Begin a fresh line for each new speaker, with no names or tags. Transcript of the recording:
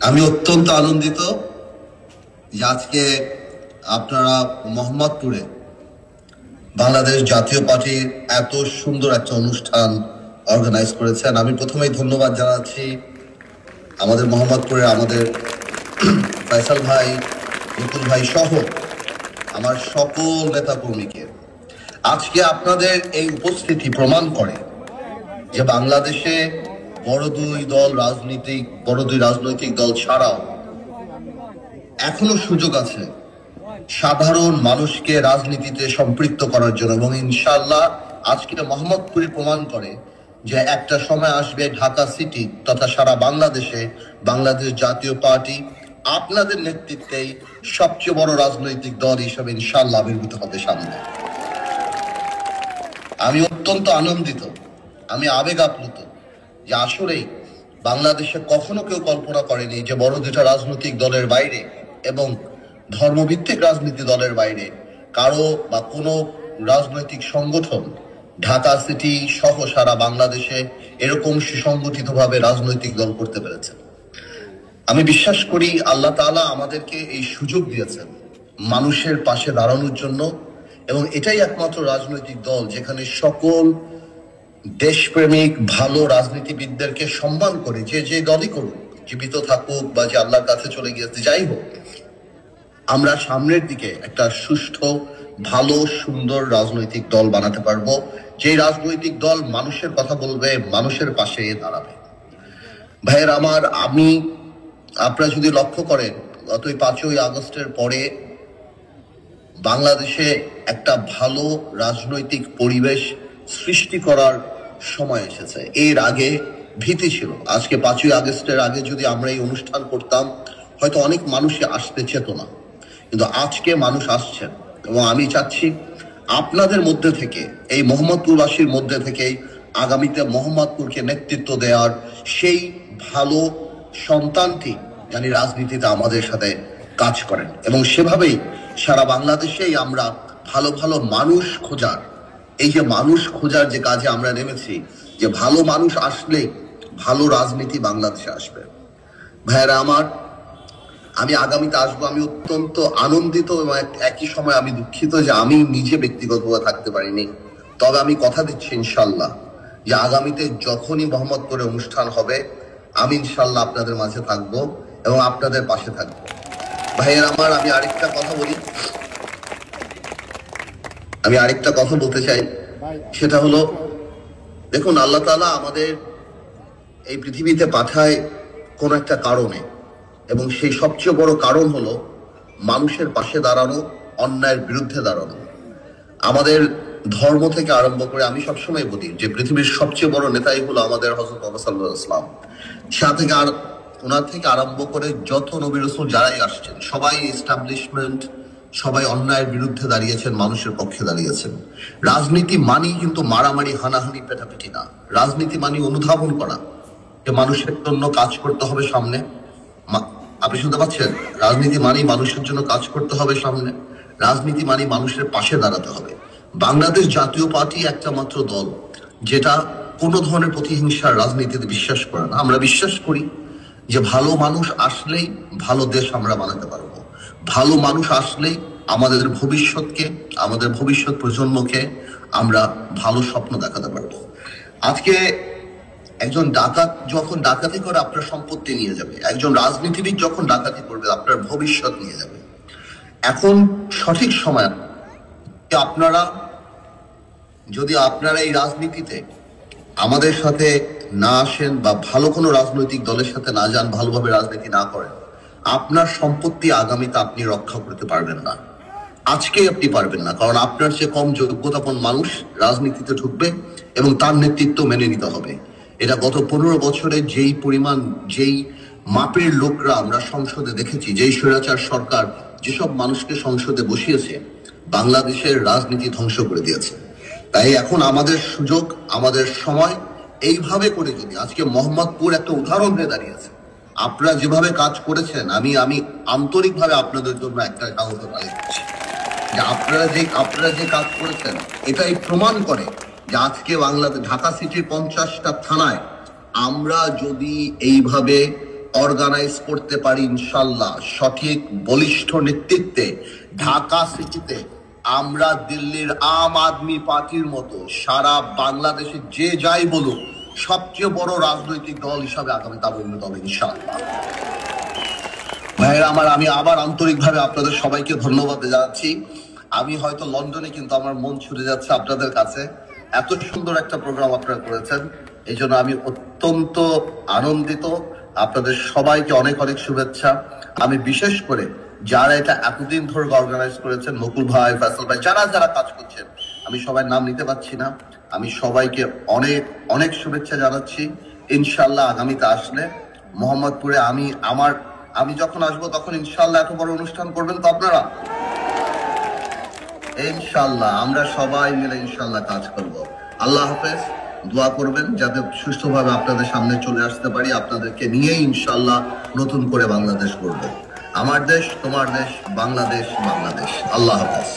আমি অত্যন্ত আনন্দিত যে আজকে আপনারা মোহাম্মদপুরে বাংলাদেশ জাতীয় পার্টির এত সুন্দর একটা অনুষ্ঠান অর্গানাইজ করেছেন। আমি প্রথমেই ধন্যবাদ জানাচ্ছি আমাদের মোহাম্মদপুরের আমাদের ফয়সাল ভাই, মুকুল ভাই সহ আমার সকল নেতাকর্মীকে। আজকে আপনাদের এই উপস্থিতি প্রমাণ করে যে বাংলাদেশে বড় দুই রাজনৈতিক দল ছাড়াও এখনো সুযোগ আছে সাধারণ মানুষকে রাজনীতিতে সম্পৃক্ত করার জন্য, এবং ইনশাআল্লাহ আজকে মোহাম্মদপুরে প্রমাণ করে যে একটা সময় আসবে ঢাকা সিটি তথা সারা বাংলাদেশে বাংলাদেশ জাতীয় পার্টি আপনাদের নেতৃত্বেই সবচেয়ে বড় রাজনৈতিক দল হিসেবে ইনশাআল্লাহ আবির্ভূত হবে সামনে। আমি অত্যন্ত আনন্দিত, আমি আবেগ আপ্লুত যে আসলেই বাংলাদেশে কখনো কেউ কল্পনা করেনি যে বড় দুটা রাজনৈতিক দলের বাইরে এবং ধর্মভিত্তিক রাজনীতি দলের বাইরে কারো বা কোনো রাজনৈতিক সংগঠন ঢাকা সিটি সহ সারা বাংলাদেশে এরকম সুসংগঠিতভাবে রাজনৈতিক দল করতে পেরেছে। আমি বিশ্বাস করি আল্লাহ তাআলা আমাদেরকে এই সুযোগ দিয়েছেন মানুষের পাশে দাঁড়ানোর জন্য, এবং এটাই একমাত্র রাজনৈতিক দল যেখানে সকল দেশপ্রেমিক ভালো রাজনীতিবিদদেরকে সম্মান করে যে দলই করুক, জীবিত থাকুক বা যে আল্লাহর কাছে চলে গিয়েছে, যাই হোক, আমরা সামনের দিকে একটা সুষ্ঠু ভালো সুন্দর রাজনৈতিক দল বানাতে পারবো, যে রাজনৈতিক দল মানুষের কথা বলবে, মানুষের পাশে দাঁড়াবে। ভাইয়ের আমার, আপনারা যদি লক্ষ্য করেন গত 5ই আগস্টের পরে বাংলাদেশে একটা ভালো রাজনৈতিক পরিবেশ সৃষ্টি করার সময় এসেছে। এর আগে ভীতি ছিল। আজকে 5ই আগস্টের আগে যদি আমরা এই অনুষ্ঠান করতাম হয়তো অনেক মানুষই আসতে চেত না, কিন্তু আজকে মানুষ আসছেন, এবং আমি চাচ্ছি আপনাদের মধ্যে থেকে, এই মোহাম্মদপুরবাসীর মধ্যে থেকে আগামীতে মোহাম্মদপুরকে নেতৃত্ব দেওয়ার সেই ভালো সন্তানটি জানি রাজনীতিতে আমাদের সাথে কাজ করেন, এবং সেভাবেই সারা বাংলাদেশেই আমরা ভালো ভালো মানুষ খোঁজার, এই যে মানুষ খোঁজার যে কাজে আমরা নেমেছি, যে ভালো মানুষ আসলে ভালো রাজনীতি বাংলাদেশে আসবে। ভাইয়েরা আমার, আমি আগামীতে আসবো। আমি অত্যন্ত আনন্দিত এবং একই সময় আমি দুঃখিত যে আমি নিজে ব্যক্তিগতভাবে থাকতে পারিনি। তবে আমি কথা দিচ্ছি ইনশাল্লাহ যে আগামীতে যখনই মোহাম্মদপুরে অনুষ্ঠান হবে আমি ইনশাল্লাহ আপনাদের মাঝে থাকবো এবং আপনাদের পাশে থাকবো। ভাইয়ের আমার, আমি আরেকটা কথা বলতে চাই, সেটা হলো, দেখুন, আল্লাহ তাআলা আমাদের এই পৃথিবীতে পাঠায় কোন একটা কারণে, এবং সেই সবচেয়ে বড় কারণ হলো মানুষের পাশে দাঁড়ানো, অন্যায়ের বিরুদ্ধে দাঁড়ানো। আমাদের ধর্ম থেকে আরম্ভ করে আমি সবসময় বলি যে পৃথিবীর সবচেয়ে বড় নেতাই হলো আমাদের হযরত মুহাম্মদ সাল্লাল্লাহু আলাইহি ওয়াসাল্লাম। ওনার থেকে আরম্ভ করে যত নবী রাসূল যারাই আসছেন সবাই এস্টাবলিশমেন্ট, সবাই অন্যায়ের বিরুদ্ধে দাঁড়িয়েছেন, মানুষের পক্ষে দাঁড়িয়েছেন। রাজনীতি মানি কিন্তু মারামারি, হানাহানি, পেটাপিটি না। রাজনীতি মানি অনুধাবন করা যে মানুষের জন্য কাজ করতে হবে সামনে। আপনি শুনতে পাচ্ছেন? রাজনীতি মানি মানুষের জন্য কাজ করতে হবে সামনে। রাজনীতি মানি মানুষের পাশে দাঁড়াতে হবে। বাংলাদেশ জাতীয় পার্টি একটা মাত্র দল যেটা কোনো ধরনের প্রতিহিংসার রাজনীতিতে বিশ্বাস করে না। আমরা বিশ্বাস করি যে ভালো মানুষ আসলেই ভালো দেশ আমরা বানাতে পারবো। ভালো মানুষ আসলেই আমাদের ভবিষ্যৎকে, আমাদের ভবিষ্যৎ প্রজন্মকে আমরা ভালো স্বপ্ন দেখাতে পারবো। আজকে একজন ডাকাত যখন ডাকাতি করে আপনার সম্পত্তি নিয়ে যাবে, একজন রাজনীতিবিদ যখন ডাকাতি করবে আপনার ভবিষ্যৎ নিয়ে যাবে। এখন সঠিক সময় আপনারা যদি এই রাজনীতিতে আমাদের সাথে না আসেন বা ভালো কোনো রাজনৈতিক দলের সাথে না যান, ভালোভাবে রাজনীতি না করেন, আপনার সম্পত্তি আগামীতে আপনি রক্ষা করতে পারবেন না। আজকেই আপনি পারবেন না, কারণ আপনার চেয়ে কম যোগ্যতাপন্ন মানুষ রাজনীতিতে ঢুকবে এবং তার নেতৃত্ব মেনে নিতে হবে। এটা গত 15 বছরে যেই মাপের লোকরা আমরা সংসদে দেখেছি, যেই স্বৈরাচার সরকার যেসব মানুষকে সংসদে বসিয়েছে, বাংলাদেশের রাজনীতি ধ্বংস করে দিয়েছে। তাই এখন আমাদের সুযোগ, আমাদের সময়, এইভাবে করে যদি আজকে মোহাম্মদপুর একটা উদাহরণ হয়ে দাঁড়িয়েছে। আপনারা যেভাবে কাজ করেছেন, আমি আন্তরিকভাবে আপনাদের জন্য একটা কাগজ তালি দিচ্ছি যে আপনারা যে কাজ করেছেন এটাই প্রমাণ করে যে আজকে বাংলাদেশ ঢাকা সিটির 50টা থানায় আমরা যদি এইভাবে অর্গানাইজ করতে পারি ইনশাল্লাহ সঠিক বলিষ্ঠ নেতৃত্বে ঢাকা সিটিতে আমরা দিল্লির আম আদমি পার্টির মতো সারা বাংলাদেশে যে যাই বলুক সবচেয়ে বড় রাজনৈতিক দল হিসাবে আগামীতে পরিণত হবে ইনশাআল্লাহ। ভাইয়েরা আমার, আমি আবার আন্তরিকভাবে আপনাদের সবাইকে ধন্যবাদ জানাচ্ছি। আমি হয়তো লন্ডনে, কিন্তু আমার মন ছুটে যাচ্ছে আপনাদের কাছে। এত সুন্দর একটা প্রোগ্রাম আপনারা করেছেন, এই জন্য আমি অত্যন্ত আনন্দিত। আপনাদের সবাইকে অনেক অনেক শুভেচ্ছা। আমি বিশেষ করে যারা এটা এতদিন ধরে অর্গানাইজ করেছেন, মুকুল ভাই, ফয়সাল ভাই, যারা যারা কাজ করছেন, আমি সবার নাম নিতে পারছি না, আমি সবাইকে অনেক অনেক শুভেচ্ছা জানাচ্ছি। ইনশাল্লাহ আগামীতে আসলে মোহাম্মদপুরে আমি যখন আসবো তখন ইনশাল্লাহ এত বড় অনুষ্ঠান করবেন তো আপনারা। ইনশাল্লাহ আমরা সবাই মিলে ইনশাল্লাহ কাজ করব। আল্লাহ হাফেজ। দোয়া করবেন যাতে সুস্থভাবে আপনাদের সামনে চলে আসতে পারি, আপনাদেরকে নিয়ে ইনশাল্লাহ নতুন করে বাংলাদেশ করব। আমার দেশ, তোমার দেশ, বাংলাদেশ, বাংলাদেশ। আল্লাহ হাফেজ।